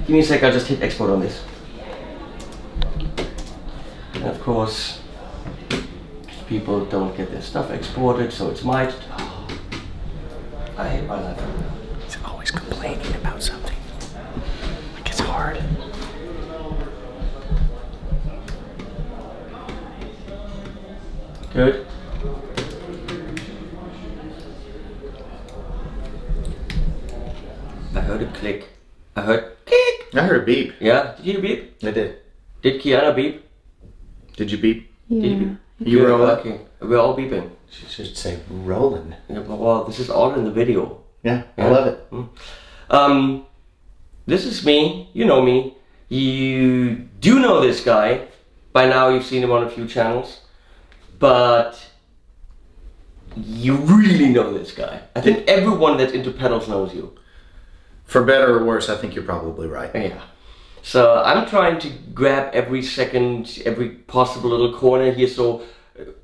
Give me a sec, I'll just hit export on this. And of course, people don't get their stuff exported, so it's my... Oh, I hate my life. He's always complaining about something. Like it's hard. Good. I heard a click. I heard click. I heard a beep. Yeah, did you beep? I did. Did Kiana beep? Did you beep? Yeah. Did you beep? You were all okay. We're all beeping. She should say rolling. Yeah, but, well, this is all in the video. Yeah, I love it. This is me. You know me. You do know this guy. By now you've seen him on a few channels. But you really know this guy. I think everyone that's into pedals knows you. For better or worse, I think you're probably right. Yeah. So I'm trying to grab every second, every possible little corner here. So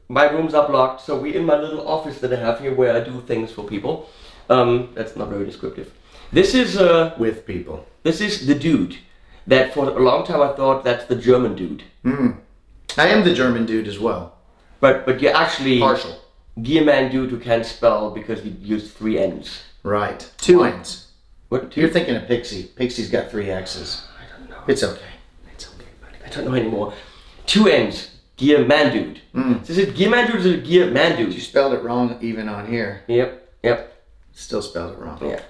my rooms are blocked. So we're in my little office that I have here where I do things for people. That's not very descriptive. This is with people. This is the dude that for a long time I thought that's the German dude. I am the German dude as well. But you're actually partial. Gearmanndude who can't spell because you used 3 N's. Right. 2 N's. What? 2? You're thinking of Pixie. Pixie's got 3 X's. I don't know. It's okay. It's okay, buddy. I don't know anymore. 2 N's. Gearmanndude. Is it Gearmanndude or is it Gearmanndude? You spelled it wrong even on here. Yep. Still spelled it wrong. Yeah.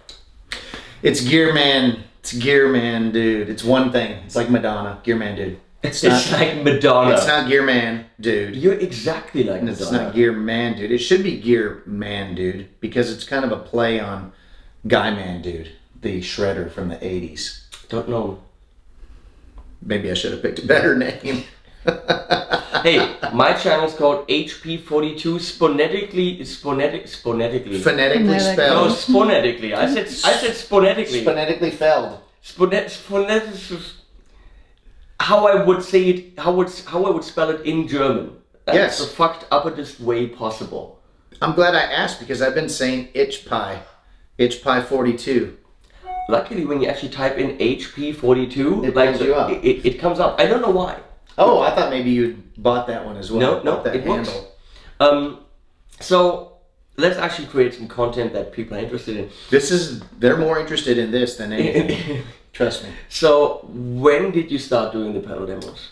It's Gearman. It's Gearmanndude. It's one thing. It's like Madonna. Gearmanndude. It's like Madonna. It's not Gearmanndude. You're exactly like Madonna. It's not Gearmanndude. It should be Gearmanndude because it's kind of a play on Guymanndude, the shredder from the 80s. Don't know. Maybe I should have picked a better name. Hey, my channel's called HP42 phonetically spelled. Spelled. No, sponetically. I said sponetically. Phonetically spelled. How I would say it, how I would spell it in German. That's the fucked uppest way possible. I'm glad I asked because I've been saying itch pie 42. Luckily, when you actually type in HP42, it brings you up. It comes up. I don't know why. Oh, I thought maybe you bought that one as well. No, that it handle. Works. So let's actually create some content that people are interested in. They're more interested in this than anything. Trust me. So when did you start doing the pedal demos?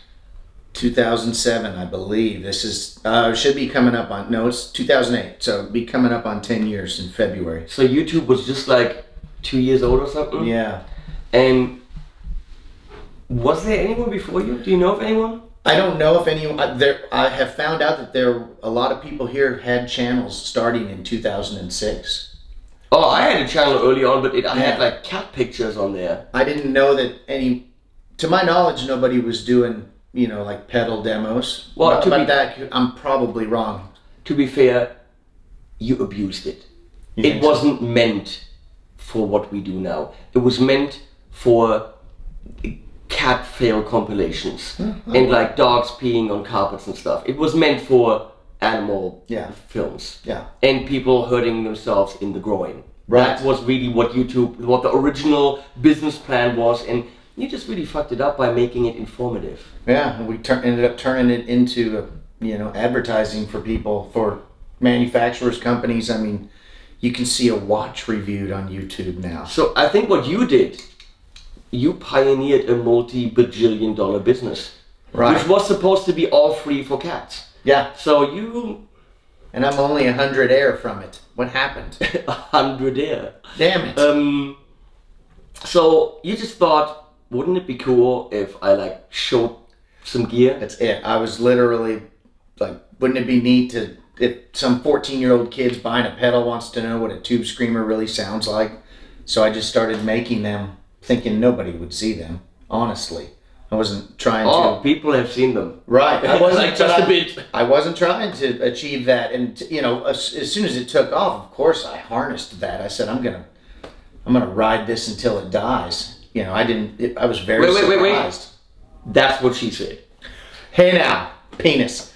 2007, I believe. This is should be coming up on, no, it's 2008. So it'll be coming up on 10 years in February. So YouTube was just like 2 years old or something? Yeah. And was there anyone before you? Do you know of anyone? I don't know if anyone, I have found out that a lot of people here had channels starting in 2006. Oh, I had a channel early on, but I had like cat pictures on there. I didn't know that to my knowledge, nobody was doing, you know, like pedal demos. Well, I'm probably wrong. To be fair, you abused it. It wasn't meant for what we do now. It was meant for cat fail compilations and like dogs peeing on carpets and stuff. It was meant for animal films and people hurting themselves in the groin. That was really what what the original business plan was, and you just really fucked it up by making it informative. Yeah, we ended up turning it into advertising for people, for manufacturers, companies. I mean, you can see a watch reviewed on YouTube now. So I think what you did, you pioneered a multi-bajillion-dollar business, which was supposed to be all free for cats. Yeah. So you... And I'm only 100 air from it. What happened? 100 air. Damn it. So you just thought, wouldn't it be cool if I like showed some gear? That's it. I was literally like, wouldn't it be neat to, if some 14-year-old kid's buying a pedal wants to know what a tube screamer really sounds like. So I just started making them, thinking nobody would see them, honestly. I wasn't trying to... Oh, people have seen them. Right. I wasn't like just a bit. I wasn't trying to achieve that. And, you know, as soon as it took off, of course, I harnessed that. I said, I'm gonna ride this until it dies. You know, I was very surprised. Wait. That's what she said. Hey now, penis.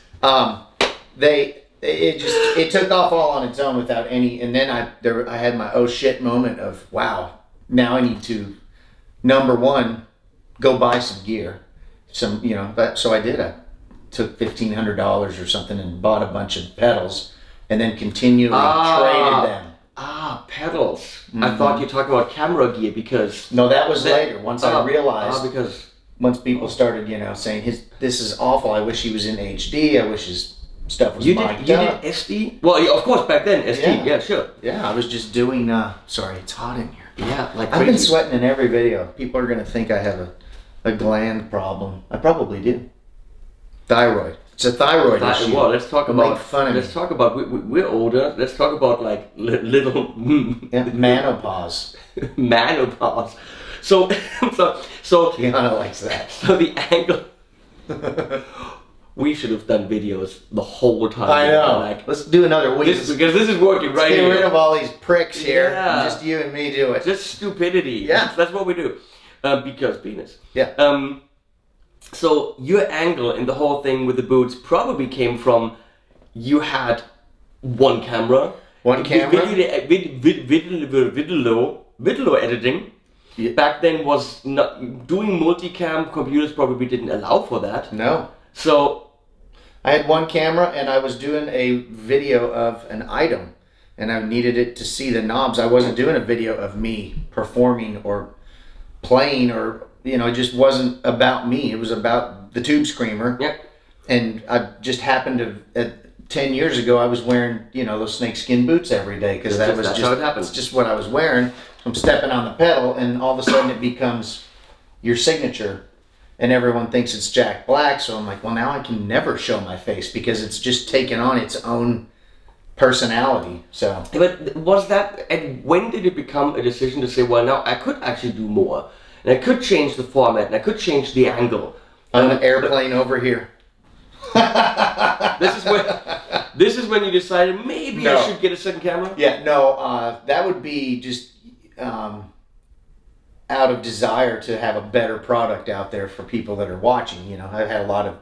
It took off all on its own without any, and then I had my oh shit moment of, wow, now I need to, number one, go buy some gear. So I did. I took $1,500 or something and bought a bunch of pedals, and then continually traded them. Pedals. I thought you were talking about camera gear because... No, that was later. Once I realized... because... Once people started, saying, this is awful. I wish he was in HD. I wish his stuff was mic'd up. You did SD? Well, of course, back then, SD. Yeah, sure. Yeah, I was just doing... sorry, it's hot in here. Yeah, like I've been sweating in every video. People are going to think I have a gland problem. I probably do. Thyroid. It's a thyroid issue. Well, let's talk about... Let's talk about... We're older. Let's talk about, like, little... Menopause. Menopause. So Kiana likes that. So the angle... We should have done videos the whole time. I know. Like, let's do another week. Because this is working right here. Get rid of all these pricks here. Yeah. And just you and me do it. Just stupidity. Yeah. That's what we do. Because penis. Yeah. So your angle in the whole thing with the boots probably came from you had one camera. One camera. Video editing. Yeah. Back then was not doing multicam. Computers probably didn't allow for that. No. So I had one camera and I was doing a video of an item and I needed it to see the knobs. I wasn't doing a video of me performing or playing or, it just wasn't about me. It was about the Tube Screamer. Yeah. And I just happened to, 10 years ago, I was wearing, those snakeskin boots every day because that's how it happens. It's just what I was wearing. I'm stepping on the pedal and all of a sudden it becomes your signature. And everyone thinks it's Jack Black, so I'm like, well, now I can never show my face because it's just taken on its own personality. So, but was that? And when did it become a decision to say, well, now I could actually do more, and I could change the format, and I could change the angle? On an airplane over here. This is when you decided maybe I should get a second camera. Yeah, no, that would be just. Out of desire to have a better product out there for people that are watching. I've had a lot of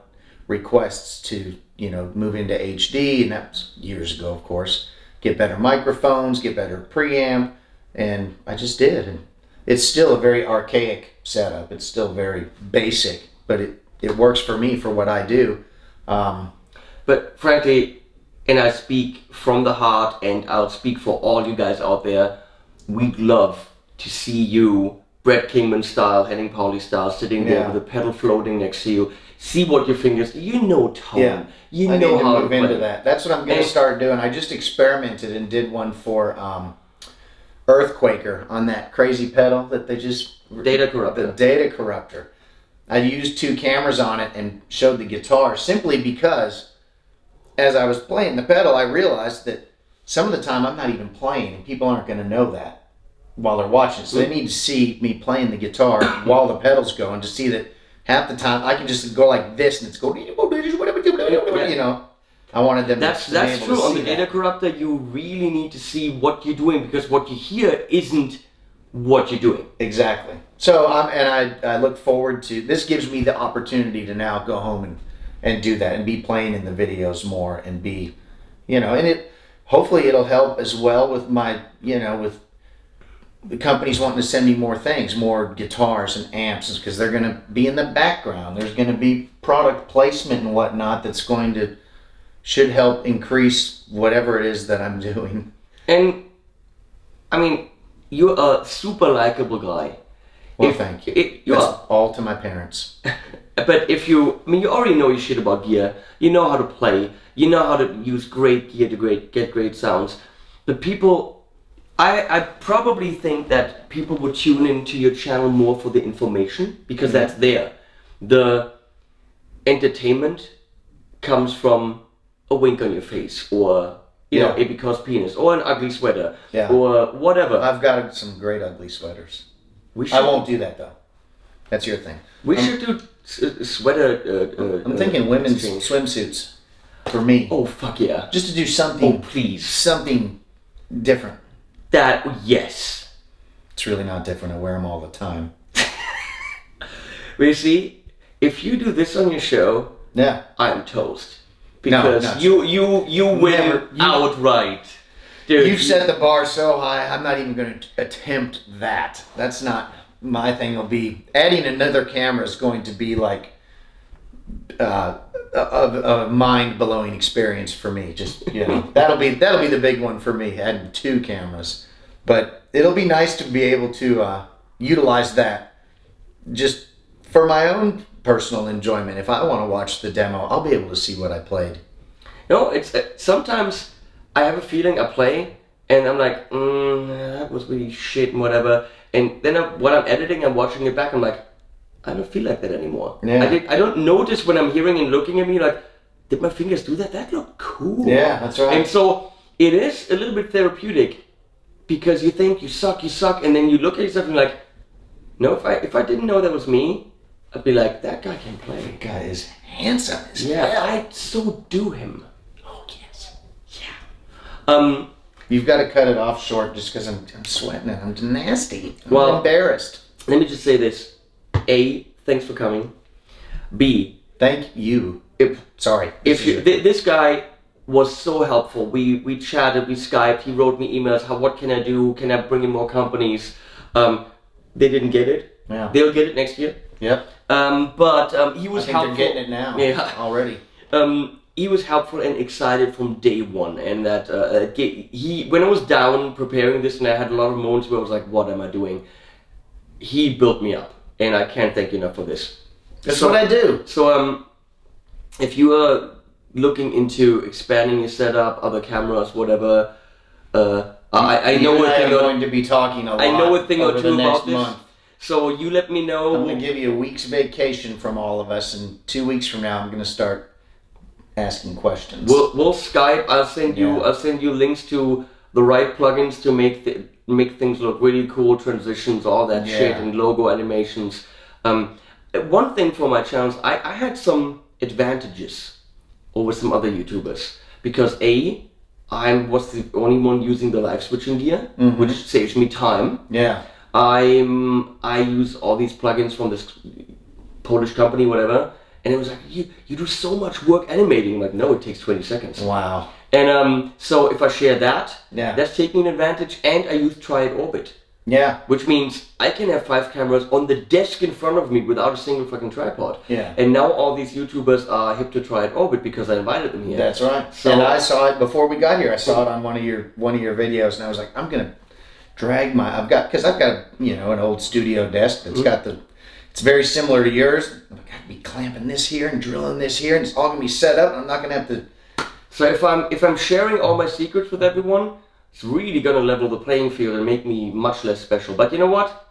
requests to, move into HD, and that was years ago, of course. Get better microphones, get better preamp, and I just did. And it's still a very archaic setup. It's still very basic, but it works for me for what I do. But frankly, and I speak from the heart, and I'll speak for all you guys out there, we'd love to see you Brett Kingman style, Henning Pauli style, sitting there with a pedal floating next to you. See what your fingers... tone. Yeah. You I know need to how move into that. That's what I'm going to start doing. I just experimented and did one for Earthquaker on that crazy pedal that they just... Data Corruptor. The Data Corruptor. I used 2 cameras on it and showed the guitar simply because as I was playing the pedal, I realized that some of the time I'm not even playing and people aren't going to know that while they're watching. So they need to see me playing the guitar while the pedal's going to see that half the time I can just go like this and it's going, I wanted them that's to be able true. to see On the Data Corruptor, you really need to see what you're doing because what you hear isn't what you're doing. Exactly. So I look forward to, this gives me the opportunity to now go home and do that and be playing in the videos more and be, and hopefully it'll help as well with my, with the company's wanting to send me more things, more guitars and amps, because they're going to be in the background. There's going to be product placement and whatnot that's should help increase whatever it is that I'm doing. And, I mean, you're a super likable guy. Well, thank you. That's all to my parents. But you already know your shit about gear. You know how to play. You know how to use great gear to get great sounds. But people... I probably think that people would tune into your channel more for the information because that's there. The entertainment comes from a wink on your face or a because penis or an ugly sweater or whatever. I've got some great ugly sweaters. I won't do that though. That's your thing. We should do sweater. I'm thinking women's swimsuits for me. Oh fuck yeah! Just to do something. Oh please. Something different. Yes. It's really not different. I wear them all the time. But you see, if you do this on your show, I'm toast. Because you win outright. Dude, You've set the bar so high, I'm not even going to attempt that. That's not... my thing will be adding another camera is going to be like a mind-blowing experience for me. Just, you know, that'll be the big one for me, adding 2 cameras. But it'll be nice to be able to utilize that just for my own personal enjoyment. If I want to watch the demo, I'll be able to see what I played. No, it's sometimes I have a feeling I play and I'm like, that was really shit and whatever. And then when I'm editing and watching it back, I'm like, I don't feel like that anymore. Yeah. I don't notice when I'm hearing and looking at me like, did my fingers do that? That looked cool. Yeah, that's right. And so it is a little bit therapeutic because you think you suck, and then you look at yourself and you're like, no, if I didn't know that was me, I'd be like, that guy can play. That guy is handsome as Yeah, hell. I'd so do him. Oh yes. Yeah. You've got to cut it off short just because I'm sweating and I'm nasty. I'm Well, embarrassed. Let me just say this. A, thanks for coming. B, thank you. Sorry. This guy was so helpful. We chatted, we Skyped, he wrote me emails, what can I do? Can I bring in more companies? They didn't get it. Yeah. They'll get it next year. Yep. But he was I think helpful. they're getting it now. Yeah. Already. He was helpful and excited from day one, and that when I was down preparing this and I had a lot of moments where I was like, what am I doing? He built me up, and I can't thank you enough for this. That's what I do. So if you are looking into expanding your setup, other cameras, whatever, I know I'm going to be talking a lot. I know a thing or two about this. Month. So you let me know. I'm going to give you a week's vacation from all of us, and 2 weeks from now I'm going to start asking questions. We'll Skype. I'll send you links to the right plugins to make things look really cool, transitions, all that shit, and logo animations. One thing for my channels, I had some advantages over some other YouTubers because I was the only one using the live switching gear, which saves me time. Yeah. I use all these plugins from this Polish company, whatever, and it was like, you do so much work animating. I'm like, no, it takes 20 seconds. Wow. And so if I share that, yeah, that's taking an advantage, and I use Triad Orbit. Yeah. Which means I can have 5 cameras on the desk in front of me without a single fucking tripod. Yeah. And now all these YouTubers are hip to Triad Orbit because I invited them here. That's right. So, and I saw it before we got here. I saw it on one of your videos, and I was like, I'm gonna drag my because I've got an old studio desk that's got it's very similar to yours. I'm like, I'd be clamping this here and drilling this here, and it's all gonna be set up. And I'm not gonna have to. So if I'm sharing all my secrets with everyone, it's really gonna level the playing field and make me much less special. But you know what?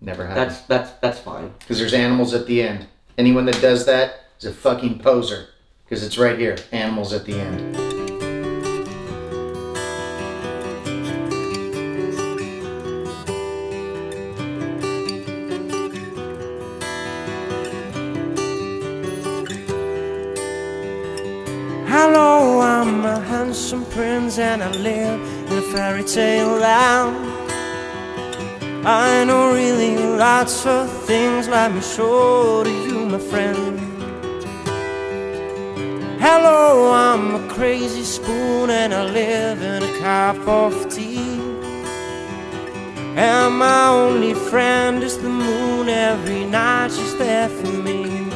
Never happened. That's fine. Because there's animals at the end. Anyone that does that is a fucking poser. Because it's right here. Animals at the end. Hello, I'm a handsome prince and I live in a fairy tale land. I know really lots of things, let me show to you, my friend. Hello, I'm a crazy spoon and I live in a cup of tea. And my only friend is the moon, every night she's there for me.